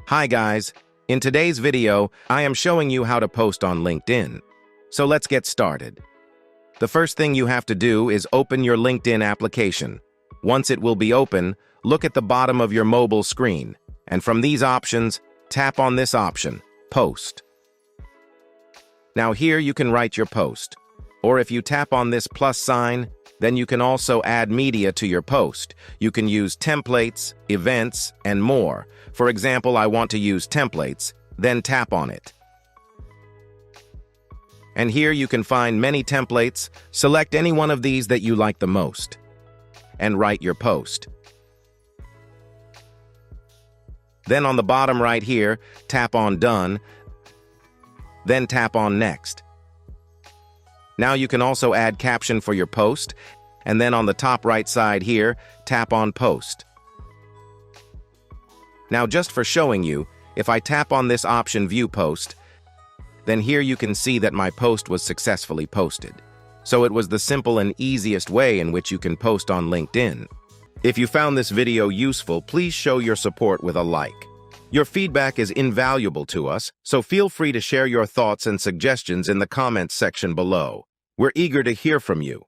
Hi guys, in today's video, I am showing you how to post on LinkedIn. So let's get started. The first thing you have to do is open your LinkedIn application. Once it will be open, look at the bottom of your mobile screen, and from these options, tap on this option, Post. Now here you can write your post, or if you tap on this plus sign, then you can also add media to your post. You can use templates, events, and more. For example, I want to use templates, then tap on it. And here you can find many templates. Select any one of these that you like the most, and write your post. Then on the bottom right here, tap on Done, then tap on Next. Now you can also add caption for your post, and then on the top right side here, tap on Post. Now just for showing you, if I tap on this option View Post, then here you can see that my post was successfully posted. So it was the simple and easiest way in which you can post on LinkedIn. If you found this video useful, please show your support with a like. Your feedback is invaluable to us, so feel free to share your thoughts and suggestions in the comments section below. We're eager to hear from you.